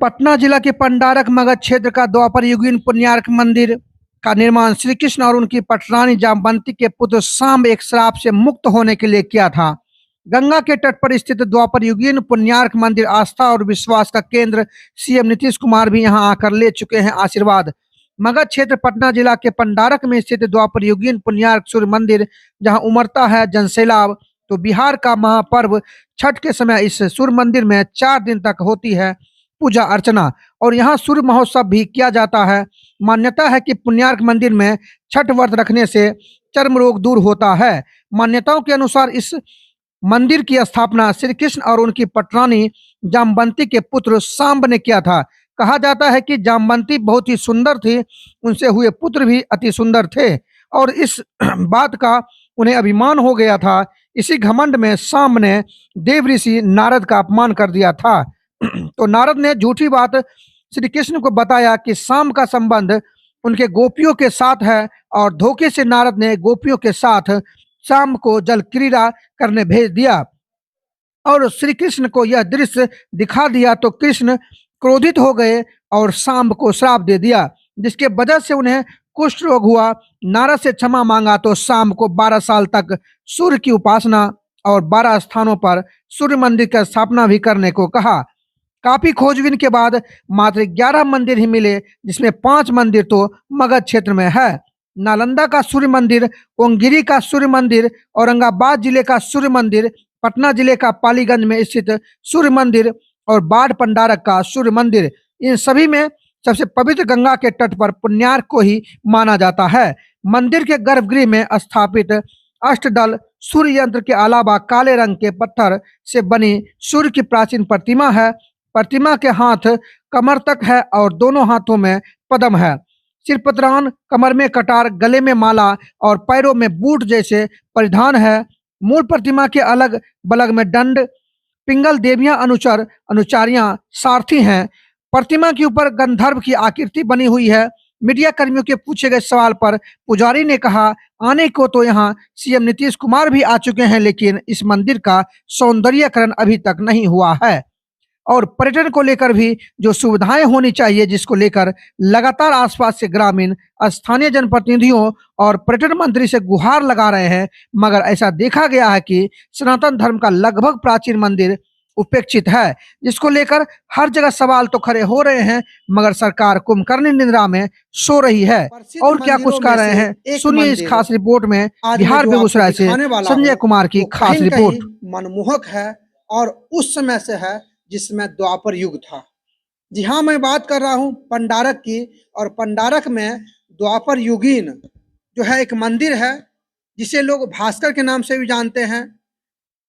पटना जिला के पंडारक मगध क्षेत्र का द्वापर युगीन पुण्यार्क मंदिर का निर्माण श्री कृष्ण और उनकी पटरानी जामवंती के पुत्र सांब एक श्राप से मुक्त होने के लिए किया था। गंगा के तट पर स्थित द्वापर युगीन पुण्यार्क मंदिर आस्था और विश्वास का केंद्र। सीएम नीतीश कुमार भी यहां आकर ले चुके हैं आशीर्वाद। मगध क्षेत्र पटना जिला के पंडारक में स्थित द्वापर युगीन पुण्यार्क सूर्य मंदिर जहां उमड़ता है जनसैलाब, तो बिहार का महापर्व छठ के समय इस सूर्य मंदिर में 4 दिन तक होती है पूजा अर्चना और यहाँ सूर्य महोत्सव भी किया जाता है। मान्यता है कि पुण्यार्क मंदिर में छठ व्रत रखने से चर्म रोग दूर होता है। मान्यताओं के अनुसार इस मंदिर की स्थापना श्री कृष्ण और उनकी पटरानी जामवंती के पुत्र सांब ने किया था। कहा जाता है कि जामवंती बहुत ही सुंदर थी, उनसे हुए पुत्र भी अति सुंदर थे और इस बात का उन्हें अभिमान हो गया था। इसी घमंड में सांब ने देव ऋषि नारद का अपमान कर दिया था। तो नारद ने झूठी बात श्री कृष्ण को बताया कि सांब का संबंध उनके गोपियों के साथ है और धोखे से नारद ने गोपियों के साथ सांब को जल क्रीड़ा करने भेज दिया और श्री कृष्ण को यह दृश्य दिखा दिया तो कृष्ण क्रोधित हो गए और सांब को श्राप दे दिया, जिसके वजह से उन्हें कुष्ठ रोग हुआ। नारद से क्षमा मांगा तो सांब को 12 साल तक सूर्य की उपासना और 12 स्थानों पर सूर्य मंदिर की स्थापना भी करने को कहा। काफी खोजबीन के बाद मात्र 11 मंदिर ही मिले, जिसमें 5 मंदिर तो मगध क्षेत्र में है। नालंदा का सूर्य मंदिर, ओंगिरी का सूर्य मंदिर, औरंगाबाद जिले का सूर्य मंदिर, पटना जिले का पालीगंज में स्थित सूर्य मंदिर और बाढ़ पंडारक का सूर्य मंदिर, इन सभी में सबसे पवित्र गंगा के तट पर पुण्यार्क को ही माना जाता है। मंदिर के गर्भगृह में स्थापित अष्टदल सूर्य यंत्र के अलावा काले रंग के पत्थर से बनी सूर्य की प्राचीन प्रतिमा है। प्रतिमा के हाथ कमर तक है और दोनों हाथों में पद्म है। सिर पतरान, कमर में कटार, गले में माला और पैरों में बूट जैसे परिधान है। मूल प्रतिमा के अलग बलग में दंड, पिंगल देवियां, अनुचर अनुचारियां, सारथी हैं। प्रतिमा के ऊपर गंधर्व की आकृति बनी हुई है। मीडिया कर्मियों के पूछे गए सवाल पर पुजारी ने कहा, आने को तो यहाँ सीएम नीतीश कुमार भी आ चुके हैं, लेकिन इस मंदिर का सौंदर्यकरण अभी तक नहीं हुआ है और पर्यटन को लेकर भी जो सुविधाएं होनी चाहिए, जिसको लेकर लगातार आसपास के ग्रामीण स्थानीय जनप्रतिनिधियों और पर्यटन मंत्री से गुहार लगा रहे हैं, मगर ऐसा देखा गया है कि सनातन धर्म का लगभग प्राचीन मंदिर उपेक्षित है, जिसको लेकर हर जगह सवाल तो खड़े हो रहे हैं, मगर सरकार कुंभकर्णी निद्रा में सो रही है। और क्या कुछ कह रहे हैं, सुनिए इस खास रिपोर्ट में बिहार बेगूसराय से संजय कुमार की खास रिपोर्ट। मनमोहक है और उस समय से है जिसमें द्वापर युग था। जी हाँ, मैं बात कर रहा हूँ पंडारक की, और पंडारक में द्वापर युगीन जो है एक मंदिर है, जिसे लोग भास्कर के नाम से भी जानते हैं,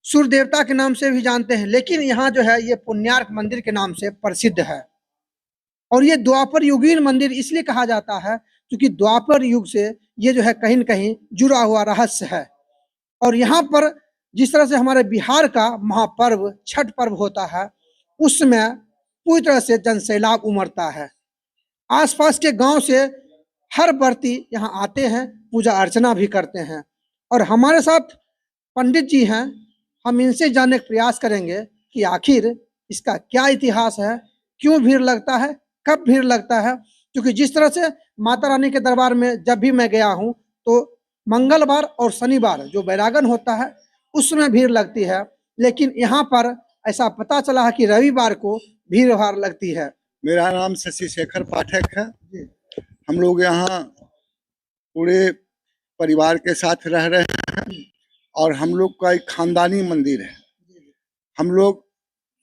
सूर्य देवता के नाम से भी जानते हैं, लेकिन यहाँ जो है ये पुण्यार्क मंदिर के नाम से प्रसिद्ध है। और ये द्वापर युगीन मंदिर इसलिए कहा जाता है क्योंकि द्वापर युग से ये जो है कहीं न कहीं जुड़ा हुआ रहस्य है। और यहाँ पर जिस तरह से हमारे बिहार का महापर्व छठ पर्व होता है, उसमें पूरी तरह से जनसैलाब उमड़ता है। आसपास के गांव से हर व्रती यहाँ आते हैं, पूजा अर्चना भी करते हैं। और हमारे साथ पंडित जी हैं, हम इनसे जानने का प्रयास करेंगे कि आखिर इसका क्या इतिहास है, क्यों भीड़ लगता है, कब भीड़ लगता है। क्योंकि जिस तरह से माता रानी के दरबार में जब भी मैं गया हूँ तो मंगलवार और शनिवार जो बैरागन होता है उसमें भीड़ लगती है, लेकिन यहाँ पर ऐसा पता चला है कि रविवार को भीड़ भाड़ लगती है। मेरा नाम शशि शेखर पाठक है। हम लोग यहाँ पूरे परिवार के साथ रह रहे हैं और हम लोग का एक खानदानी मंदिर है। हम लोग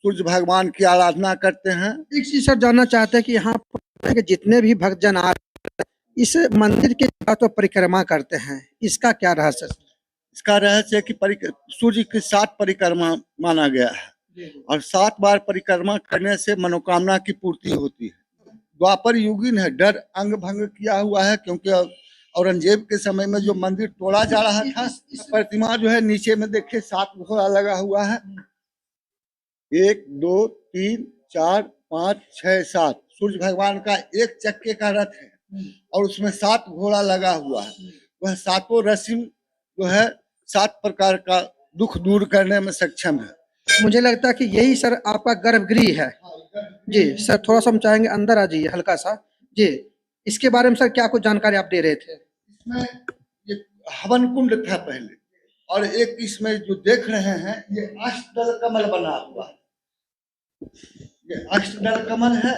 सूर्य भगवान की आराधना करते हैं। एक चीज सर जानना चाहते हैं कि यहाँ पर जितने भी भक्तजन आ इस मंदिर के तो परिक्रमा करते हैं, इसका क्या रहस्य है? इसका रहस्य है कि सूर्य की 7 परिक्रमा माना गया है और 7 बार परिक्रमा करने से मनोकामना की पूर्ति होती है। द्वापर युगीन है, डर अंग भंग किया हुआ है, क्योंकि औरंगजेब के समय में जो मंदिर तोड़ा जा रहा था, प्रतिमा जो है नीचे में देखिए 7 घोड़ा लगा हुआ है। 1 2 3 4 5 6 7 सूर्य भगवान का एक चक्के का रथ है और उसमें 7 घोड़ा लगा हुआ है। वह 7 रस्म जो है 7 प्रकार का दुख दूर करने में सक्षम है। मुझे लगता है कि यही सर आपका गर्भगृह है। जी सर, थोड़ा सा हम चाहेंगे अंदर आ जाइए हल्का सा। जी, इसके बारे में सर क्या कुछ जानकारी आप दे रहे थे? इसमें ये हवन कुंड था पहले, और एक इसमें जो देख रहे हैं ये अष्टदल कमल बना हुआ है, ये अष्टदल कमल है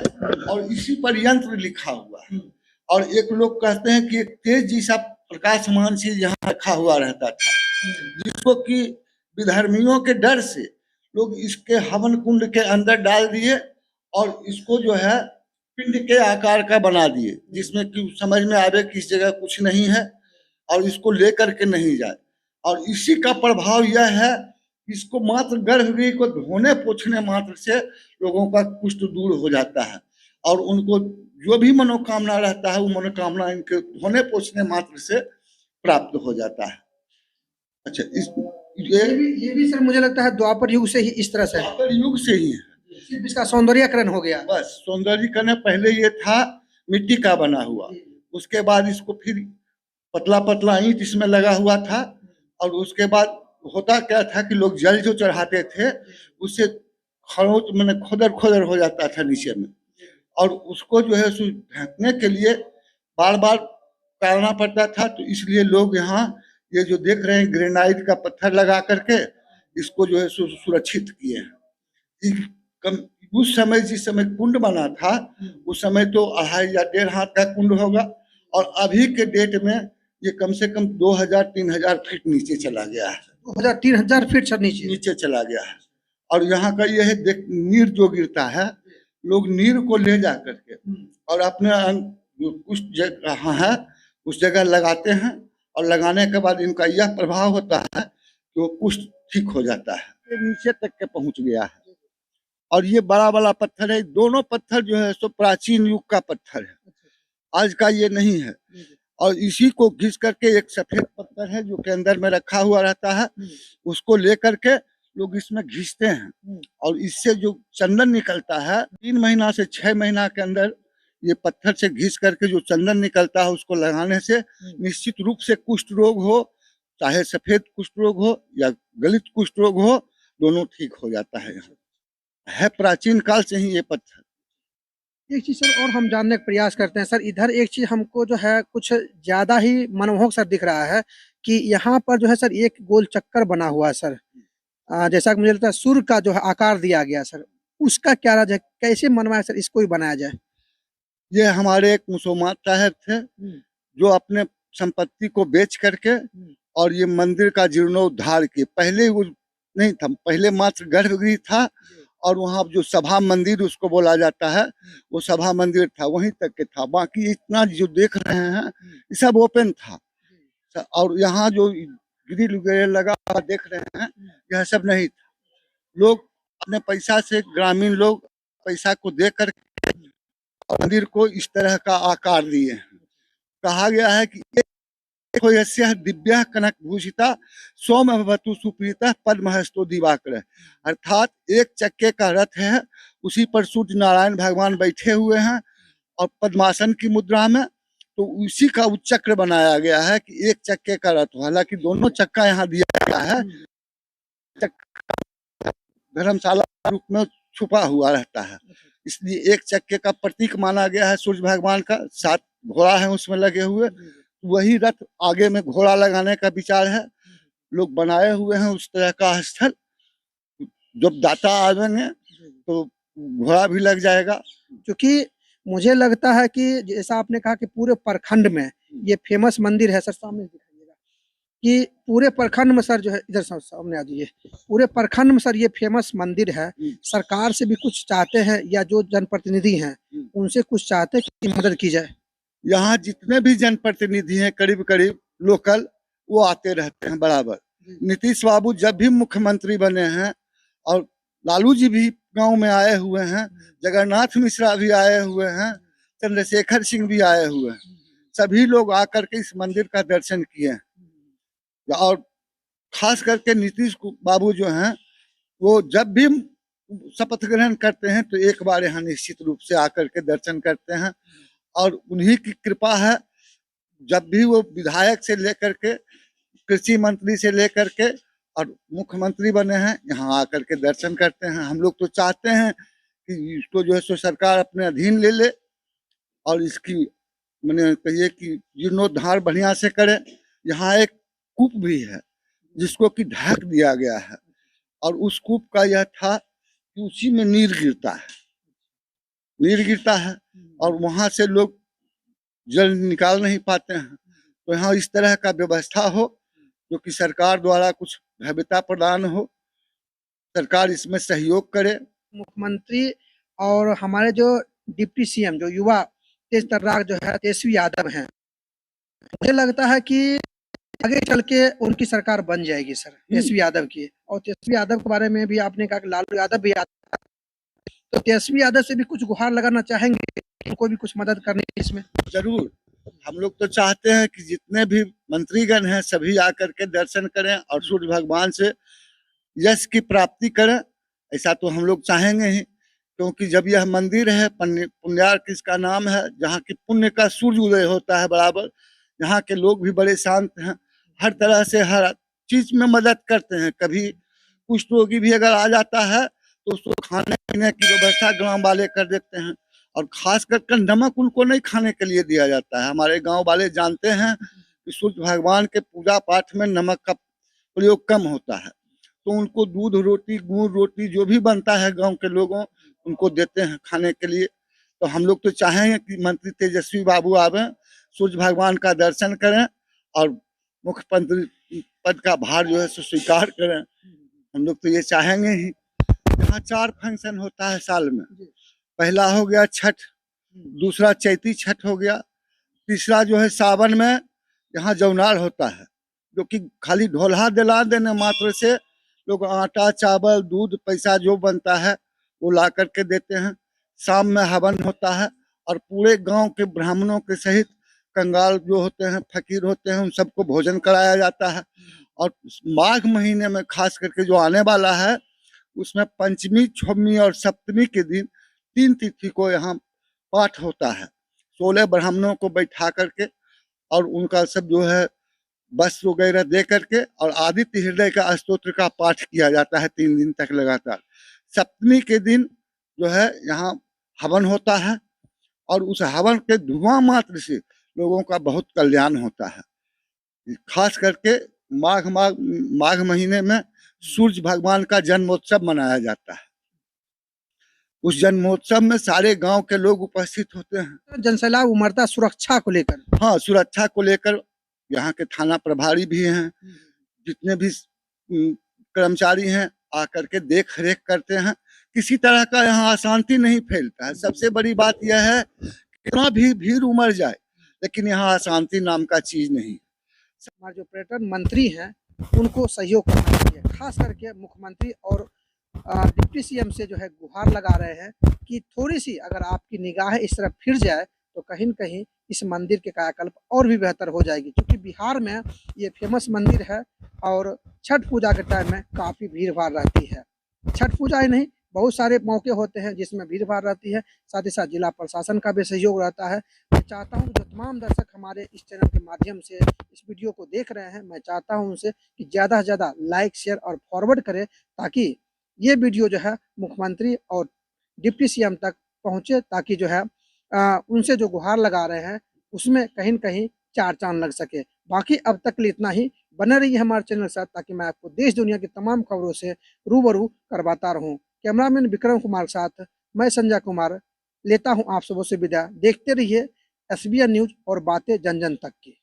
और इसी पर यंत्र लिखा हुआ है। और एक लोग कहते हैं कि एक तेज जैसा प्रकाशमान चीज यहाँ रखा हुआ रहता था, जिसको कि विधर्मियों के डर से लोग इसके हवन कुंड के अंदर डाल दिए और इसको जो है पिंड के आकार का बना दिए, जिसमें कि समझ में आवे कि इस जगह कुछ नहीं है और इसको लेकर के नहीं जाए। और इसी का प्रभाव यह है, इसको मात्र गर्भगृह को धोने पोछने मात्र से लोगों का कुष्ठ दूर हो जाता है और उनको जो भी मनोकामना रहता है वो मनोकामना इनके धोने पोछने मात्र से प्राप्त हो जाता है। अच्छा, ये भी सर मुझे लगता है द्वापर युग से ही इस तरह से है। द्वापर युग से ही है, सिर्फ इसका सौंदर्यकरण हो गया। बस सौंदर्यीकरण। पहले ये था मिट्टी का बना हुआ, उसके बाद इसको फिर पतला पतला ईंट इसमें लगा हुआ था और उसके बाद होता क्या था कि लोग जल जो चढ़ाते थे उससे खरोच मैंने खोदर खोदर हो जाता था नीचे में, और उसको जो है ढकने के लिए बार बार उतारना पड़ता था। तो इसलिए लोग यहाँ ये जो देख रहे हैं ग्रेनाइट का पत्थर लगा करके इसको जो है सुरक्षित किए हैं। उस समय जिस समय कुंड बना था उस समय तो 2.5 या 1.5 हाथ का कुंड होगा, और अभी के डेट में ये कम से कम 2000-3000 फीट नीचे चला गया है। 2000-3000 फीट सर नीचे चला गया है। और यहाँ का यह देख नीर जो गिरता है, लोग नीर को ले जा करके और अपने कुछ जगह है उस जगह लगाते हैं, और लगाने के बाद इनका यह प्रभाव होता है कि वो कुष्ठ ठीक हो जाता है। ये नीचे तक के पहुंच गया है और ये बड़ा बड़ा पत्थर है। दोनों पत्थर जो है सो प्राचीन युग का पत्थर है, आज का ये नहीं है। और इसी को घिस करके एक सफेद पत्थर है जो के अंदर में रखा हुआ रहता है, उसको लेकर के लोग इसमें घिसते हैं और इससे जो चंदन निकलता है 3 महीना से 6 महीना के अंदर ये पत्थर से घिस करके जो चंदन निकलता है उसको लगाने से निश्चित रूप से कुष्ठ रोग हो, चाहे सफेद कुष्ठ रोग हो या गलित कुष्ठ रोग हो, दोनों ठीक हो जाता है। है प्राचीन काल से ही ये पत्थर। एक चीज सर और हम जानने का प्रयास करते हैं सर, इधर एक चीज हमको जो है कुछ ज्यादा ही मनमोहक सर दिख रहा है कि यहाँ पर जो है सर एक गोल चक्कर बना हुआ है सर। जैसा कि मुझे लगता है सूर्य का जो है आकार दिया गया सर, उसका क्या राज है, कैसे मनवाया सर इसको ही बनाया जाए? ये हमारे एक मुसलमान साहब थे जो अपने संपत्ति को बेच करके और ये मंदिर का जीर्णोद्धार किए। पहले वो नहीं था, पहले मात्र गर्भगृह था और वहाँ जो सभा मंदिर उसको बोला जाता है वो सभा मंदिर था, वहीं तक के था। बाकी इतना जो देख रहे हैं ये सब ओपन था, और यहाँ जो ग्रिल वगैरह लगा हुआ देख रहे हैं यह सब नहीं था। लोग अपने पैसा से, ग्रामीण लोग पैसा को दे कर मंदिर को इस तरह का आकार दिए हैं। कहा गया है कि दिव्य कनक भूषिता सौम्यवतु सुप्रीता पद्महस्तो दिवाकर, अर्थात एक चक्के का रथ है, उसी पर सूर्य नारायण भगवान बैठे हुए हैं और पद्मासन की मुद्रा में, तो उसी का उच्चक्र बनाया गया है कि एक चक्के का रथ। हालांकि दोनों चक्का यहाँ दिया गया है, धर्मशाला रूप में छुपा हुआ रहता है, इसलिए एक चक्के का प्रतीक माना गया है सूर्य भगवान का। 7 घोड़ा है उसमें लगे हुए, वही रथ आगे में घोड़ा लगाने का विचार है। लोग बनाए हुए हैं उस तरह का स्थल, जब दाता आवेंगे तो घोड़ा भी लग जाएगा। क्योंकि मुझे लगता है कि जैसा आपने कहा कि पूरे प्रखंड में ये फेमस मंदिर है सर, सामने दिखाइएगा कि पूरे प्रखंड में सर जो है, इधर सामने आ जाइए, पूरे प्रखंड में सर ये फेमस मंदिर है। सरकार से भी कुछ चाहते हैं या जो जनप्रतिनिधि हैं उनसे कुछ चाहते हैं कि मदद की जाए? यहाँ जितने भी जनप्रतिनिधि हैं करीब करीब लोकल, वो आते रहते हैं बराबर। नीतीश बाबू जब भी मुख्यमंत्री बने हैं और लालू जी भी गांव में आए हुए हैं, जगन्नाथ मिश्रा भी आए हुए हैं, चंद्रशेखर सिंह भी आए हुए हैं, सभी लोग आकर के इस मंदिर का दर्शन किए हैं। और खास करके नीतीश बाबू जो हैं वो जब भी शपथ ग्रहण करते हैं तो एक बार यहाँ निश्चित रूप से आकर के दर्शन करते हैं, और उन्हीं की कृपा है। जब भी वो विधायक से लेकर के, कृषि मंत्री से लेकर के और मुख्यमंत्री बने हैं, यहाँ आकर के दर्शन करते हैं। हम लोग तो चाहते हैं कि इसको जो है सो सरकार अपने अधीन ले ले और इसकी मैंने कहिए कि जीर्णोद्धार बढ़िया से करे। यहाँ एक कूप भी है जिसको कि ढक दिया गया है और उस कूप का यह था कि उसी में नीर गिरता है और वहां से लोग जल निकाल नहीं पाते हैं। तो यहाँ इस तरह का व्यवस्था हो जो कि सरकार द्वारा कुछ भव्यता प्रदान हो, सरकार इसमें सहयोग करे। मुख्यमंत्री और हमारे जो डिप्टी सीएम जो युवा तेज तर्राक जो है तेजस्वी यादव हैं, मुझे लगता है कि आगे चल के उनकी सरकार बन जाएगी सर, तेजस्वी यादव की। और तेजस्वी यादव के बारे में भी आपने कहा कि लालू यादव भी आता है, तो तेजस्वी यादव से भी कुछ गुहार लगाना चाहेंगे, उनको भी कुछ मदद करने की इसमें? जरूर, हम लोग तो चाहते हैं कि जितने भी मंत्रीगण हैं सभी आकर के दर्शन करें और सूर्य भगवान से यश की प्राप्ति करें। ऐसा तो हम लोग चाहेंगे ही, क्योंकि जब यह मंदिर है पुण्यार्क इसका नाम है, जहाँ की पुण्य का सूर्य उदय होता है बराबर। यहाँ के लोग भी बड़े शांत हैं, हर तरह से हर चीज में मदद करते हैं। कभी कुष्ठ रोगी भी अगर आ जाता है तो उसको खाने पीने की व्यवस्था गांव वाले कर देते हैं और खास कर नमक उनको नहीं खाने के लिए दिया जाता है। हमारे गांव वाले जानते हैं कि सूर्य भगवान के पूजा पाठ में नमक का प्रयोग कम होता है, तो उनको दूध रोटी गुड़ रोटी जो भी बनता है गांव के लोगों उनको देते हैं खाने के लिए। तो हम लोग तो चाहेंगे कि मंत्री तेजस्वी बाबू आवे, सूर्य भगवान का दर्शन करें और मुख्यमंत्री पद का भार जो है सो स्वीकार करें। हम लोग तो ये चाहेंगे ही। यहाँ 4 फंक्शन होता है साल में। पहला हो गया छठ, दूसरा चैती छठ हो गया, तीसरा जो है सावन में यहाँ जौनार होता है, जो कि खाली ढोलहा दिला देने मात्र से लोग आटा चावल दूध पैसा जो बनता है वो ला करके देते हैं। शाम में हवन होता है और पूरे गांव के ब्राह्मणों के सहित कंगाल जो होते हैं फकीर होते हैं उन सबको भोजन कराया जाता है। और माघ महीने में खास करके जो आने वाला है उसमें पंचमी छठवीं और सप्तमी के दिन 3 तिथि को यहाँ पाठ होता है। 16 ब्राह्मणों को बैठा करके और उनका सब जो है वस्त्र वगैरह दे करके और आदित्य हृदय का स्तोत्र का पाठ किया जाता है 3 दिन तक लगातार। सप्तमी के दिन जो है यहाँ हवन होता है और उस हवन के धुआं मात्र से लोगों का बहुत कल्याण होता है। खास करके माघ महीने में सूर्य भगवान का जन्मोत्सव मनाया जाता है। उस जन्मोत्सव में सारे गांव के लोग उपस्थित होते हैं। जनसैलाब उमड़ता सुरक्षा को लेकर? हाँ, सुरक्षा को लेकर यहाँ के थाना प्रभारी भी हैं, जितने भी कर्मचारी हैं आकर के देख रेख करते हैं। किसी तरह का यहाँ अशांति नहीं फैलता है। सबसे बड़ी बात यह है कितना भी भीड़ उमड़ जाए लेकिन यहाँ अशांति नाम का चीज नहीं। हमारे जो पर्यटन मंत्री हैं उनको सहयोग करना चाहिए, खास करके मुख्यमंत्री और डिप्टी सीएम से जो है गुहार लगा रहे हैं कि थोड़ी सी अगर आपकी निगाह इस तरफ फिर जाए तो कहीं न कहीं इस मंदिर के कायाकल्प और भी बेहतर हो जाएगी। क्योंकि बिहार में ये फेमस मंदिर है और छठ पूजा के टाइम में काफ़ी भीड़ भाड़ रहती है। छठ पूजा ही नहीं, बहुत सारे मौके होते हैं जिसमें भीड़ भाड़ रहती है, साथ ही साथ जिला प्रशासन का भी सहयोग रहता है। मैं चाहता हूं जो तमाम दर्शक हमारे इस चैनल के माध्यम से इस वीडियो को देख रहे हैं, मैं चाहता हूं उनसे कि ज़्यादा से ज़्यादा लाइक शेयर और फॉरवर्ड करें ताकि ये वीडियो जो है मुख्यमंत्री और डिप्टी सीएम तक पहुँचे, ताकि जो है उनसे जो गुहार लगा रहे हैं उसमें कहीं न कहीं 4 चाँद लग सके। बाकी अब तक के लिए इतना ही। बने रहिए हमारे चैनल के साथ ताकि मैं आपको देश दुनिया की तमाम खबरों से रूबरू करवाता रहूं। कैमरामैन विक्रम कुमार के साथ मैं संजय कुमार लेता हूं आप सबों से विदा। देखते रहिए SBN न्यूज़ और बातें जन जन तक की।